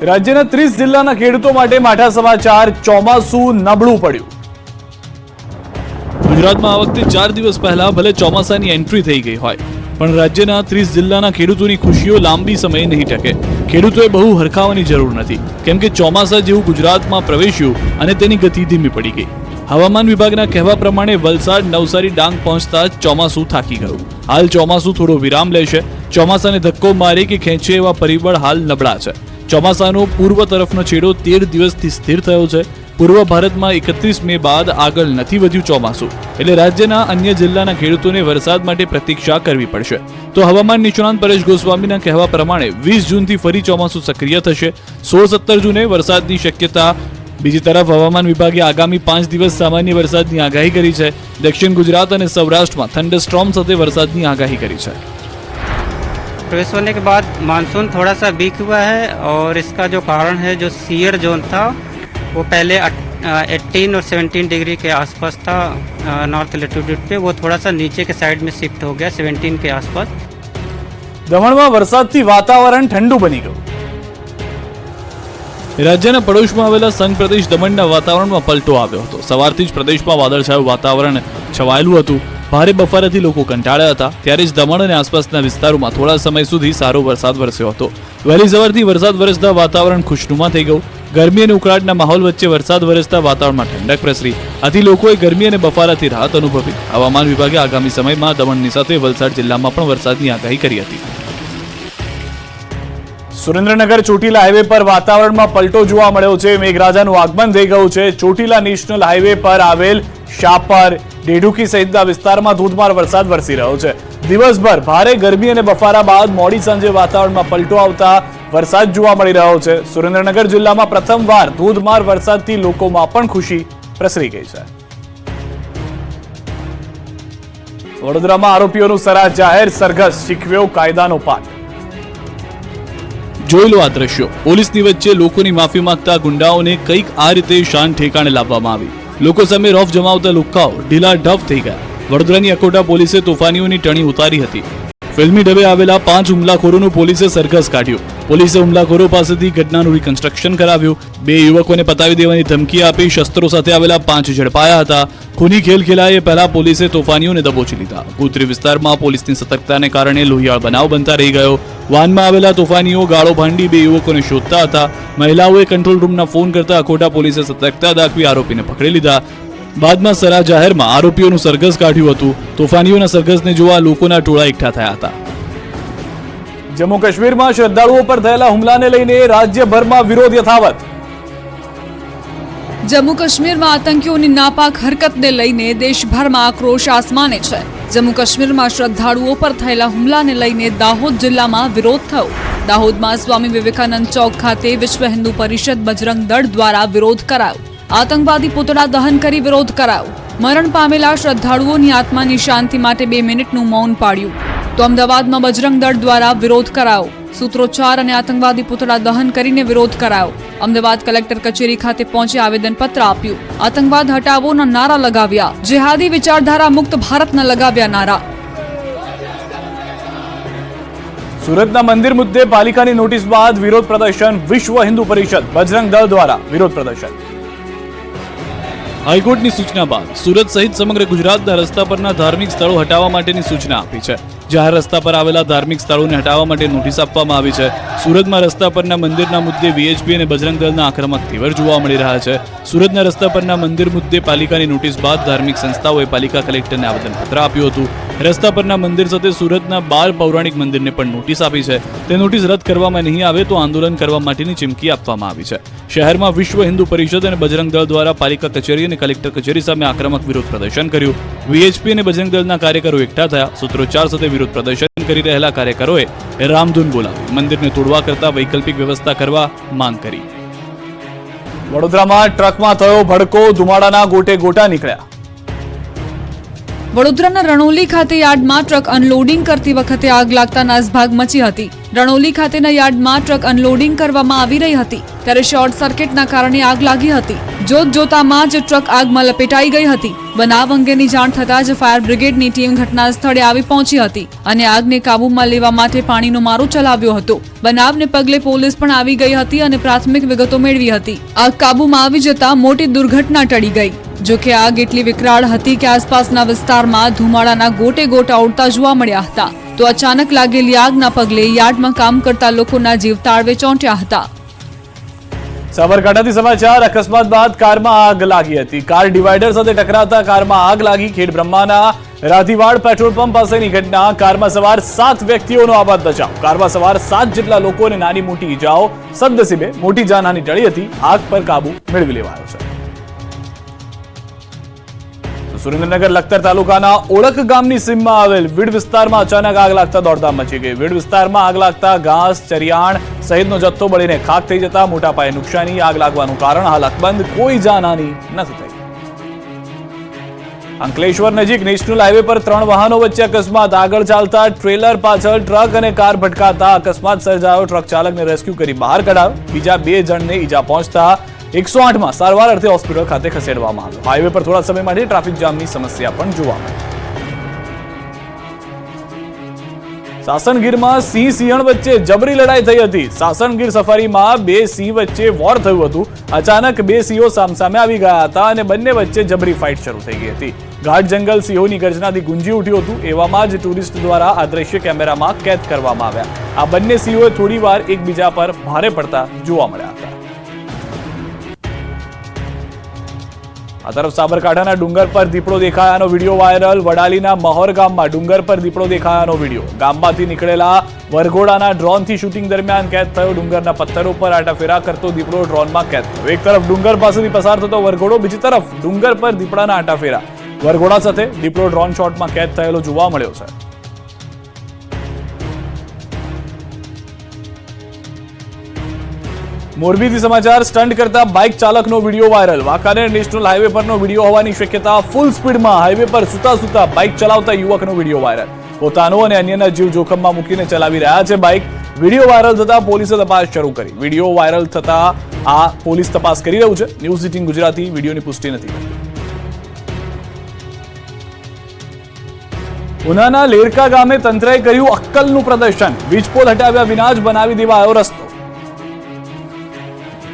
રાજ્યના 30 જિલ્લાના ખેડૂતો માટે માઠા સમાચાર, ચોમાસું નબળું પડ્યું। ગુજરાતમાં આ વખતે 4 દિવસ પહેલા ભલે ચોમાસાની એન્ટ્રી થઈ ગઈ હોય, પણ રાજ્યના 30 જિલ્લાના ખેડૂતોની ખુશીઓ લાંબી સમય નહીં ટકે। ખેડૂતોએ બહુ હરખાવાની જરૂર નથી, કેમ કે ચોમાસા જેવું ગુજરાતમાં પ્રવેશ્યું અને તેની ગતિ ધીમી પડી ગઈ। હવામાન વિભાગના કહેવા પ્રમાણે વલસાડ, નવસારી, ડાંગ પહોંચતા જ ચોમાસું થાકી ગયું। હાલ ચોમાસું થોડો વિરામ લેશે। ચોમાસાને ધક્કો મારે કે ખેંચે એવા પરિબળ હાલ નબળા છે। ચોમાસાનો પૂર્વ તરફનો છેડો 13 દિવસથી સ્થિર થયો છે। પૂર્વ ભારતમાં 31 મે બાદ આગળ નથી વધ્યું ચોમાસું, એટલે રાજ્યના અન્ય જિલ્લાના ખેડૂતોને વરસાદ માટે પ્રતીક્ષા કરવી પડશે। તો હવામાન નિષ્ણાંત પરેશ ગોસ્વામીના કહેવા પ્રમાણે 20 જૂનથી ફરી ચોમાસું સક્રિય થશે। 16-17 જૂને વરસાદની શક્યતા। બીજી તરફ હવામાન વિભાગે આગામી 5 દિવસ સામાન્ય વરસાદની આગાહી કરી છે। દક્ષિણ ગુજરાત અને સૌરાષ્ટ્રમાં થંડરસ્ટોર્મ સાથે वरसादनी आगाही करी है। प्रवेश होने के बाद मानसून थोड़ा सा वीक हुआ है और इसका जो कारण है, जो सीयर जोन था वो पहले 18 और 17 डिग्री के आसपास था नॉर्थ लेटीट्यूड पे, वो थोड़ा सा नीचे के साइड में शिफ्ट हो गया 17 के आसपास। दमणમાં વરસાદથી વાતાવરણ ઠંડુ બની ગયું। રાજ્યના પડોશમાં આવેલા સંઘ પ્રદેશ દમણના વાતાવરણમાં પલટો આવ્યો હતો। સવારથી જ પ્રદેશમાં વાદળછાયું વાતાવરણ છવાયેલું હતું। ભારે બફારાથી લોકો કંટાળ્યા હતા, ત્યારે જ દમણ અને આસપાસના વિસ્તારોમાં થોડા સમય સુધી સારો વરસાદ વરસ્યો હતો। વહેલી સવારથી વરસાદ વરસતા વાતાવરણ ખુશનુમા થઈ ગયું। ગરમી અને ઉકળાટના માહોલ વચ્ચે વરસાદ વરસતા વાતાવરણમાં ઠંડક પ્રસરી। આથી લોકોએ ગરમી અને બફારાથી રાહત અનુભવી। હવામાન વિભાગે આગામી સમયમાં દમણની સાથે વલસાડ જિલ્લામાં પણ વરસાદની આગાહી કરી હતી। સુરેન્દ્રનગર ચોટીલા હાઈવે પર વાતાવરણમાં પલટો જોવા મળ્યો છે। મેઘરાજાનું આગમન થઈ ગયું છે। ચોટીલા નેશનલ હાઈવે પર આવેલ શાપર, ડેઢુકી સહિતના વિસ્તારમાં ધોધમાર વરસાદ વરસી રહ્યો છે। દિવસભર ભારે ગરમી અને બફારા બાદ મોડી સાંજે વાતાવરણમાં પલટો આવતા વરસાદ જોવા મળી રહ્યો છે। સુરેન્દ્રનગર જિલ્લામાં પ્રથમવાર ધોધમાર વરસાદથી લોકોમાં પણ ખુશી પ્રસરી ગઈ છે। વડોદરામાં આરોપીઓનું સરા જાહેર, સરઘસ શીખવ્યો કાયદાનો પાઠ। જોઈ લો આ દ્રશ્યો। પોલીસની વચ્ચે લોકોની માફી માંગતા ગુંડાઓને કંઈક આ રીતે શાન ઠેકાણે લાવવામાં આવી। લોકો સામે રોફ જમાવતા લુખ્ખાઓ ઢીલા ઢફ થઈ ગયા। વડોદરાની અકોટા પોલીસે તોફાનીઓની ટણી ઉતારી હતી। ફિલ્મી ઢબે આવેલા 5 હુમલાખોરોનું પોલીસે સરઘસ કાઢ્યું। પોલીસે હુમલાખોરો પાસેથી ઘટનાનું રિકન્સ્ટ્રક્શન કરાવ્યું। 2 યુવકોને પતાવી દેવાની ધમકી આપી શસ્ત્રો સાથે આવેલા 5 ઝડપાયા હતા। ખૂની ખેલ ખેલાય પહેલા પોલીસે તોફાનીઓને દબોચી લીધા। ગોત્રી વિસ્તારમાં પોલીસની સતર્કતાને કારણે લોહિયાળ બનાવ બનતા રહી ગયો। વાનમાં આવેલા તોફાનીઓ ગાળો ભાંડી 2 યુવકોને શોધતા હતા। મહિલાઓએ કંટ્રોલ રૂમના ફોન કરતા અકોટા પોલીસે સતર્કતા દાખવી આરોપીને પકડી લીધા। બાદમાં સરા જાહેરમાં આરોપીઓનું સરઘસ કાઢ્યું હતું। તોફાનીઓના સરઘસને જોવા લોકોના ટોળા એકઠા થયા હતા। જમ્મુ કાશ્મીરમાં શ્રદ્ધાળુઓ પર થયેલા હુમલાને લઈને રાજ્યભરમાં વિરોધ યથાવત। જમ્મુ કાશ્મીરમાં આતંકીઓની નાપાક હરકતને લઈને દેશભરમાં આક્રોશ આસમાને છે। જમ્મુ કાશ્મીરમાં શ્રદ્ધાળુઓ પર થયેલા હુમલાને લઈને દાહોદ જિલ્લામાં વિરોધ થયો। દાહોદમાં સ્વામી વિવેકાનંદ ચોક ખાતે વિશ્વ હિન્દુ પરિષદ બજરંગ દળ દ્વારા વિરોધ કરાયો। આતંકવાદી પુતળા દહન કરી વિરોધ કરાયો। મરણ પામેલા શ્રદ્ધાળુઓની આત્માની શાંતિ માટે 2 મિનિટનું મૌન પાળ્યું। તો અમદાવાદમાં બજરંગ દળ દ્વારા વિરોધ કરાયો। સૂત્રોચ્ચાર અને આતંકવાદી પુતળા દહન કરીને વિરોધ કરાયો। અમદાવાદ કલેક્ટર કચેરી ખાતે પહોંચી આવેદનપત્ર આપ્યું। આતંકવાદ હટાવોના નારા લગાવ્યા। જેહાદી વિચારધારા મુક્ત ભારતના લગાવ્યા નારા। સુરતના મંદિર મુદ્દે પાલિકાની નોટિસ બાદ વિરોધ પ્રદર્શન। વિશ્વ હિન્દુ પરિષદ બજરંગ દળ દ્વારા વિરોધ પ્રદર્શન। હાઈકોર્ટની સૂચના બાદ સુરત સહિત સમગ્ર ગુજરાતના રસ્તા પરના ધાર્મિક સ્થળો હટાવવા માટેની સૂચના આપી છે। જાહેર રસ્તા પર આવેલા ધાર્મિક સ્થળોને હટાવવા માટે નોટિસ આપવામાં આવી છે। સુરતમાં રસ્તા પરના મંદિરના મુદ્દે વીએચપી અને બજરંગ દળના આક્રમક તેવર જોવા મળી રહ્યા છે। સુરતના રસ્તા પરના મંદિર મુદ્દે પાલિકાની નોટિસ બાદ ધાર્મિક સંસ્થાઓએ પાલિકા કલેક્ટરને આવેદનપત્ર આપ્યું હતું। રસ્તા પરના મંદિર સાથે સુરતના 12 પૌરાણિક મંદિરને પણ નોટિસ આપી છે। તે નોટિસ રદ કરવામાં નહીં આવે તો આંદોલન કરવા માટેની ચીમકી આપવામાં આવી છે। શહેરમાં વિશ્વ હિન્દુ પરિષદ અને બજરંગ દળ દ્વારા પાલિકા કચેરી અને કલેક્ટર કચેરી સામે આક્રમક વિરોધ પ્રદર્શન કર્યું। વીએચપી અને બજરંગ દળના કાર્યકરો એકઠા થયા। સૂત્રોચ્ચાર સાથે વિરોધ પ્રદર્શન કરી રહેલા કાર્યકરોએ રામધૂન બોલાવી મંદિરને તોડવા કરતા વૈકલ્પિક વ્યવસ્થા કરવા માંગ કરી। વડોદરામાં ટ્રકમાં થયો ભડકો, ધુમાડાના ગોટે ગોટા નીકળ્યા। વડોદરાના રણોલી ખાતે યાર્ડમાં ટ્રક અનલોડિંગ કરતી વખતે આગ લાગતા નાસભાગ મચી હતી. રણોલી ખાતેના યાર્ડમાં ટ્રક અનલોડિંગ કરવામાં આવી રહી હતી ત્યારે શોર્ટ સર્કિટના કારણે આગ લાગી હતી. જોતજોતામાં જ ટ્રક આગમાં લપેટાઈ ગઈ હતી. બનાવ અંગેની જાણ થતાં જ ફાયર બ્રિગેડની ટીમ ઘટના સ્થળે આવી પહોંચી હતી અને આગને કાબૂમાં લેવા માટે પાણીનો મારો ચલાવ્યો હતો. બનાવને પગલે પોલીસ પણ આવી ગઈ હતી અને પ્રાથમિક વિગતો મેળવી હતી. આગ કાબૂમાં આવી જતા મોટી દુર્ઘટના ટળી ગઈ. જો કે આગ એટલી વિકરાળ હતી કે આસપાસના વિસ્તારમાં ધુમાડાના ગોટે ગોટા ઉડતા જોવા મળ્યા હતા. તો અચાનક લાગેલી આગના પગલે યાર્ડમાં કામ કરતા લોકોના જીવ તાળવે ચોંટ્યા હતા. સાબરકાંઠાથી સમાચાર. અકસ્માત બાદ કારમાં આગ લાગી હતી. કાર ડિવાઈડર સાથે ટકરાતા કારમાં આગ લાગી. ખેડબ્રહ્માના રાધીવાડ પેટ્રોલ પંપ પાસેની ઘટના. કારમાં સવાર 7 વ્યક્તિઓનો આબાદ બચાવ. કારમાં સવાર 7 જેટલા લોકોને નાની મોટી ઈજાઓ. સદનસીબે મોટી જાનહાની ટળી હતી. આગ પર કાબુ મેળવી લેવાયો છે. સુરેન્દ્રનગર લખતર તાલુકાના ઓળખ ગામની સીમમાં આવેલ વીડ વિસ્તારમાં અચાનક આગ લાગતા દોડધામ મચી ગઈ. વીડ વિસ્તારમાં આગ લાગતા ઘાસ, ચરિયાણ સહિતનો જથ્થો બળીને ખાક થઈ જતા મોટા પાયે નુકસાની. આગ લાગવાનું કારણ હાલ અકબંધ. કોઈ જાનહાની નથી થઈ. અંકલેશ્વર નજીક નેશનલ હાઈવે પર 3 વાહનો વચ્ચે અકસ્માત. આગળ ચાલતા ટ્રેલર પાછળ ટ્રક અને કાર ભટકાતા અકસ્માત સર્જાયો. ટ્રક ચાલકને રેસ્ક્યુ કરી બહાર કઢાયો. બીજા 2 જણને ઈજા પહોંચતા 108માં સારવાર અર્થે હોસ્પિટલ ખાતે ખસેડવામાં આવ્યો. હાઈવે પર થોડા સમય માટે ટ્રાફિક જામની સમસ્યા પણ જોવા મળી. સાસણગીરમાં સિંહ સિંહણ વચ્ચે જબરી લડાઈ થઈ હતી. સાસણગીર સફારીમાં 2 સિંહ વચ્ચે વોર થયું હતું. અચાનક 2 સિંહો સામસામે આવી ગયા હતા અને બંને વચ્ચે જબરી ફાઇટ શરૂ થઈ ગઈ હતી. ઘાટ જંગલ સિંહોની ગર્જનાથી ગુંજી ઉઠ્યું હતું. એવામાં જ ટુરિસ્ટ દ્વારા આ દ્રશ્ય કેમેરામાં કેદ કરવામાં આવ્યા. આ બંને સિંહોએ થોડીવાર એકબીજા પર ભારે પડતા જોવા મળ્યા હતા. આ તરફ સાબરકાંઠાના ડુંગર પર દીપડો દેખાયાનો વિડીયો વાયરલ. વડાલીના મહોર ગામમાં ડુંગર પર દીપડો દેખાયાનો વિડીયો. ગામમાંથી નીકળેલા વરઘોડાના ડ્રોનથી શૂટિંગ દરમિયાન કેદ થયો. ડુંગરના પથ્થરો પર આટાફેરા કરતો દીપડો ડ્રોનમાં કેદ થયો. એક તરફ ડુંગર પાસેથી પસાર થતો વરઘોડો, બીજી તરફ ડુંગર પર દીપડાના આટાફેરા. વરઘોડા સાથે દીપડો ડ્રોન શોટમાં કેદ થયેલો જોવા મળ્યો છે. મોરબીથી સમાચાર. સ્ટન્ટ કરતા બાઇક ચાલકનો video viral. Wankaner national highway પરનો વિડીયો હોવાની શક્યતા. ફૂલ સ્પીડમાં હાઈવે પર સૂતા બાઇક ચલાવતા યુવકનો વિડીયો વાયરલ. પોતાનો અને અન્યના જીવ જોખમમાં મૂકીને ચલાવી રહ્યા છે બાઇક. વિડીયો વાયરલ થતા પોલીસે તપાસ શરૂ કરી. વિડીયો વાયરલ થતા આ પોલીસ તપાસ કરી રહ્યું છે. ન્યૂઝ 18 ગુજરાતી વિડીયોની પુષ્ટિ નથી કરતી. ઉનાના લેરકા ગામે તંત્રએ કર્યું અક્કલનું પ્રદર્શન. વીજપોલ હટાવ્યા વિના જ બનાવી દેવાયો રસ્તો.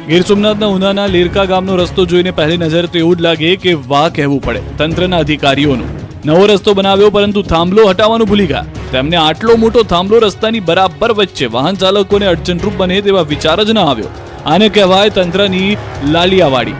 ગીર સોમનાથના ઉનાના લેરકા ગામનો રસ્તો જોઈને પહેલી નજર તો એવું જ લાગે કે વાહ કહેવું પડે તંત્રના અધિકારીઓનું. નવો રસ્તો બનાવ્યો પરંતુ થાંભલો હટાવવાનું ભૂલી ગયા. તેમને આટલો મોટો થાંભલો રસ્તાની બરાબર વચ્ચે વાહન ચાલકોને અડચણરૂપ બને તેવા વિચાર જ ન આવ્યો. આને કહેવાય તંત્રની લાલિયાવાડી.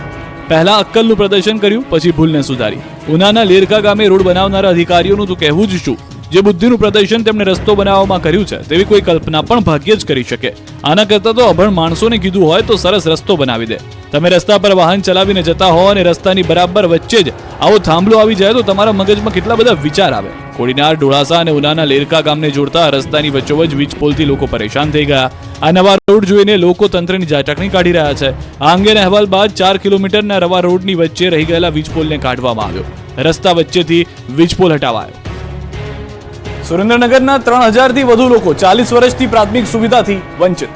પહેલા અક્કલનું પ્રદર્શન કર્યું, પછી ભૂલને સુધારી. ઉનાના લેરકા ગામે રોડ બનાવનારા અધિકારીઓનું તો કહેવું જ શું. જે બુદ્ધિનું પ્રદર્શન તેમણે રસ્તો બનાવવામાં કર્યું છે તેવી કોઈ કલ્પના પણ ભાગ્યે જ કરી શકે. આના કરતાં તો અભણ માણસોને કીધું હોય તો સરસ રસ્તો બનાવી દે. તમે રસ્તા પર વાહન ચલાવીને જતા હો અને રસ્તાની બરાબર વચ્ચે જ આવો થાંભલો આવી જાય તો તમારા મગજમાં કેટલા બધા વિચાર આવે. કોડીનાર, ડોળાસા અને ઉનાના લેરકા ગામને જોડતા રસ્તાની વચ્ચોવચ વીજ પોલથી લોકો પરેશાન થઈ ગયા. આ નવા રોડ જોઈને લોકો તંત્રની ઝાટકણી કાઢી રહ્યા છે. આ અંગેના અહેવાલ બાદ 4 કિલોમીટરના રવા રોડની વચ્ચે રહી ગયેલા વીજ પોલને કાઢવામાં આવ્યો. રસ્તા વચ્ચેથી વીજ પોલ હટાવાયો. સુરેન્દ્રનગરના 3000થી વધુ લોકો 40 વર્ષથી પ્રાથમિક સુવિધાથી વંચિત.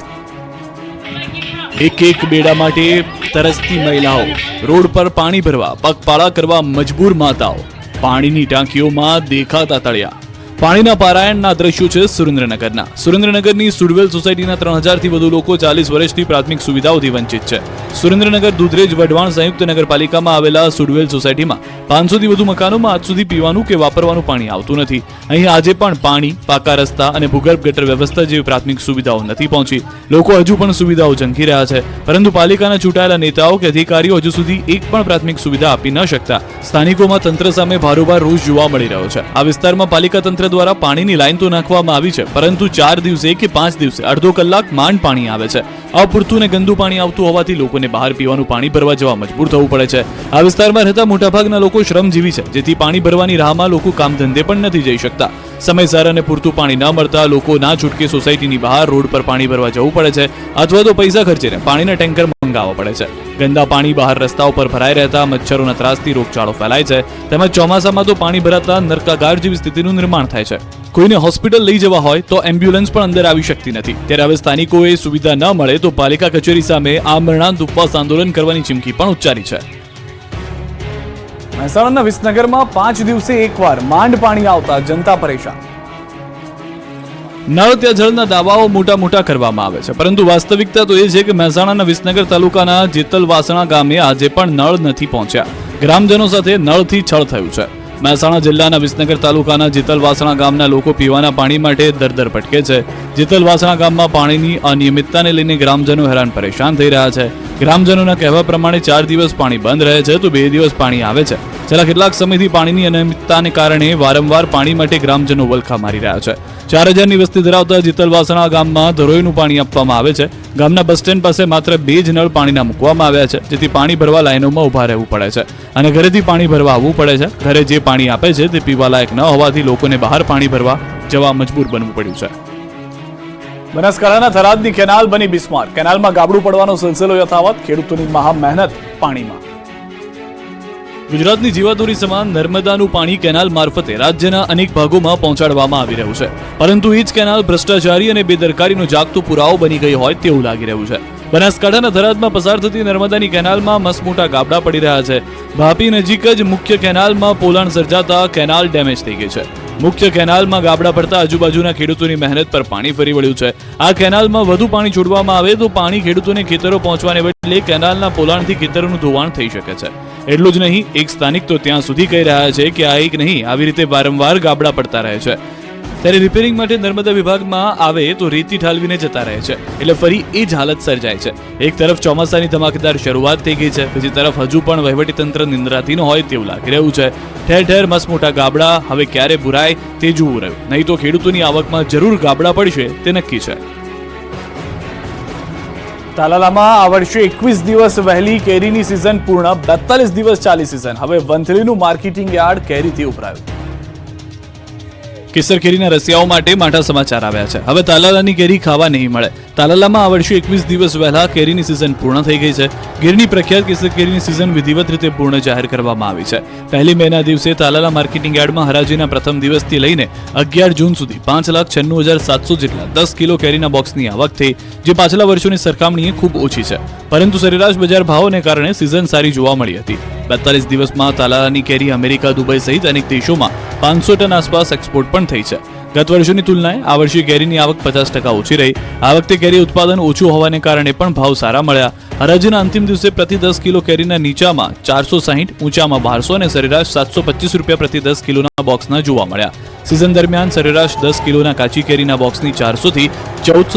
એક બેડા માટે તરસતી મહિલાઓ, રોડ પર પાણી ભરવા પગપાળા કરવા મજબૂર માતાઓ, પાણીની ટાંકીઓમાં દેખાતા તળિયા. પાણીના પારાયણના દ્રશ્યો છે સુરેન્દ્રનગરના. સુરેન્દ્રનગરની સુડવેલ સોસાયટીના 3000થી વધુ લોકો 40 વર્ષથી પ્રાથમિક સુવિધાઓથી વંચિત છે. સુરેન્દ્રનગર દુધરેજ વઢવાણ સંયુક્ત નગરપાલિકામાં આવેલા સુડવેલ સોસાયટીમાં 500થી વધુ મકાનોમાં આજ સુધી પીવાનું કે વાપરવાનું પાણી આવતું નથી. અહીં આજે પણ પાણી, પાકા રસ્તા અને ભૂગર્ભ ગટર વ્યવસ્થા જેવી પ્રાથમિક સુવિધાઓ નથી પહોંચી. લોકો હજુ પણ સુવિધાઓ ઝંખી રહ્યા છે, પરંતુ પાલિકાના ચૂંટાયેલા નેતાઓ કે અધિકારીઓ હજુ સુધી એક પણ પ્રાથમિક સુવિધા આપી ન શકતા સ્થાનિકોમાં તંત્ર સામે ભારોભાર રોષ જોવા મળી રહ્યો છે. આ વિસ્તારમાં પાલિકા તંત્ર દ્વારા પાણીની લાઈન તો નાખવામાં આવી છે, પરંતુ 4 દિવસે કે 5 દિવસે અડધો કલાક માંડ પાણી આવે છે. અપૂરતું ને ગંદુ પાણી આવતું હોવાથી લોકોને બહાર પીવાનું પાણી ભરવા જવા મજબૂર થવું પડે છે. આ વિસ્તારમાં રહેતા મોટાભાગના લોકો શ્રમજીવી છે, જેથી પાણી ભરવાની રાહમાં લોકો કામ ધંધે પણ નથી જઈ શકતા. સમયસર અને પૂરતું પાણી ન મળતા લોકો ના છૂટકે સોસાયટીની બહાર રોડ પર પાણી ભરવા જવું પડે છે, અથવા તો પૈસા ખર્ચીને પાણીના ટેન્કર મંગાવવા મંગાવવા પડે છે. ગંદા પાણી બહાર રસ્તાઓ પર ભરાઈ રહેતા મચ્છરોના ત્રાસથી રોગચાળો ફેલાય છે. તેમજ ચોમાસામાં તો પાણી ભરાતા નરકાગાર જેવી સ્થિતિનું નિર્માણ થાય છે. કોઈને હોસ્પિટલ લઈ જવા હોય તો એમ્બ્યુલન્સ પણ અંદર આવી શકતી નથી. ત્યારે હવે સ્થાનિકોએ સુવિધા ન મળે તો પાલિકા કચેરી સામે આમરણાંત ઉપવાસ આંદોલન કરવાની ચીમકી પણ ઉચ્ચારી છે. મહેસાણાના વિસનગરમાં 5 દિવસે એકવાર માંડ પાણી આવતા જનતા પરેશાન. નળ ત્યાં જળના દાવાઓ મોટા કરવામાં આવે છે, પરંતુ વાસ્તવિકતા તો એ છે કે મહેસાણાના વિસનગર તાલુકાના જેતલવાસણા ગામે આજે પણ નળ નથી પહોંચ્યા. ગ્રામજનો સાથે નળથી છળ થયું છે. મહેસાણા જિલ્લાના વિસનગર તાલુકાના જેતલવાસણા ગામના લોકો પીવાના પાણી માટે દર ભટકે છે. જેતલવાસણા ગામમાં પાણીની અનિયમિતતાને લઈને ગ્રામજનો હેરાન પરેશાન થઈ રહ્યા છે. ગ્રામજનોના કહેવા પ્રમાણે 4 દિવસ પાણી બંધ રહે છે તો 2 દિવસ પાણી આવે છે. છેલ્લા કેટલાક સમયથી પાણીની અનિયમિતતાને કારણે વારંવાર પાણી માટે ગ્રામજનો વલખા મારી રહ્યા છે. 4000ની વસ્તી ધરાવતા જેતલવાસણા ગામમાં ધરોઈનું પાણી આપવામાં આવે છે. ગામના બસ સ્ટેન્ડ પાસે માત્ર 2 જ નળ પાણીના મૂકવામાં આવ્યા છે, જેથી પાણી ભરવા લાઈનોમાં ઊભા રહેવું પડે છે અને ઘરેથી પાણી ભરવા આવવું પડે છે. ઘરે જે પાણી આપે છે તે પીવા લાયક ન હોવાથી લોકોને બહાર પાણી ભરવા જવા મજબૂર બનવું પડ્યું છે. બનાસકાંઠાના થરાદની કેનાલ બની બિસ્માર. કેનાલમાં ગાબડું પડવાનો સિલસિલો યથાવત. ખેડૂતોની મહા મહેનત પાણીમાં. ગુજરાતની જીવાદોરી સમાન નર્મદાનું પાણી કેનાલ મારફતે રાજ્યના અનેક ભાગોમાં પહોંચાડવામાં આવી રહ્યું છે, પરંતુ એ જ કેનાલ ભ્રષ્ટાચારી અને બેદરકારીનો જાગતો પુરાવો બની ગઈ હોય તેવું લાગી રહ્યું છે. બનાસકાંઠાના થરાદમાં પસાર થતી નર્મદાની કેનાલમાં મસમોટા ગાબડા પડી રહ્યા છે. ભાપી નજીક જ મુખ્ય કેનાલમાં પોલાણ સર્જાતા કેનાલ ડેમેજ થઈ ગઈ છે. મુખ્ય કેનાલમાં ગાબડા પડતા આજુબાજુના ખેડૂતોની મહેનત પર પાણી ફરી વળ્યું છે. આ કેનાલમાં વધુ પાણી છોડવામાં આવે તો પાણી ખેડૂતોને ખેતરો પહોંચવાને બદલે કેનાલના પોલાણથી ખેતરોનું ધોવાણ થઈ શકે છે. એટલું જ નહીં, એક સ્થાનિક તો ત્યાં સુધી કહી રહ્યા છે કે આ એક નહીં, આવી રીતે વારંવાર ગાબડા પડતા રહે છે. ત્યારે રિપેરિંગ માટે નર્મદા વિભાગમાં આવે તો રેતી ઠાલવીને જતા રહે છે, એટલે ફરી એ જ હાલત સર્જાય છે. એક તરફ ચોમાસાની ધમાકેદાર શરૂઆત થઈ ગઈ છે, બીજી તરફ હજુ પણ વહીવટીતંત્ર નિંદ્રાધીન હોય તેવું લાગી રહ્યું છે. ઠેર ઠેર મસમોટા ગાબડા હવે ક્યારે ભરાય તે જોવું રહ્યું, નહીં તો ખેડૂતોની આવકમાં જરૂર ગાબડા પડશે તે નક્કી છે. તાલાલામાં આ વર્ષે 21 દિવસ વહેલી કેરીની સિઝન પૂર્ણ. 42 દિવસ ચાલી સિઝન. હવે વંથલીનું માર્કેટિંગ યાર્ડ કેરીથી ઉભરાયું. કેસર કેરીના રસિયાઓ માટે માઠા સમાચાર આવ્યા છે. હવે તાલાલાની કેરી ખાવા નહીં મળે. તાલાલામાં આ વર્ષે 21 દિવસ વહેલા કેરીની સિઝન પૂર્ણ થઈ ગઈ છે. ગીરની પ્રખ્યાત કેસર કેરીની સિઝન વિધિવત રીતે પૂર્ણ જાહેર કરવામાં આવી છે. 1 મેના દિવસે તાલાલા માર્કેટિંગ યાર્ડમાં હરાજીના પ્રથમ દિવસથી લઈને 11 જૂન સુધી 5,96,700 જેટલા 10 કિલો કેરીના બોક્સની આવક થઈ, જે પાછલા વર્ષોની સરખામણીએ ખૂબ ઓછી છે, પરંતુ સરેરાશ બજાર ભાવોને કારણે સિઝન સારી જોવા મળી હતી. 42 દિવસમાં તાલાલાની કેરી અમેરિકા, દુબઈ સહિત અનેક દેશોમાં 500 ટન આસપાસ એક્સપોર્ટ પણ થઈ છે. ગત વર્ષોની તુલનાએ આ વર્ષે કેરીની આવક 50% ઓછી રહી. આ વખતે કેરી ઉત્પાદન ઓછું હોવાને કારણે પણ ભાવ સારા મળ્યા. હરાજીના અંતિમ દિવસે પ્રતિ 10 કિલો કેરીના નીચામાં 460, ઊંચામાં 1200 અને સરેરાશ 725 રૂપિયા પ્રતિ 10 કિલોના બોક્સના જોવા મળ્યા. સિઝન દરમિયાન સરેરાશ 10 કિલોના કાચી કેરીના બોક્સની 400 થી 1400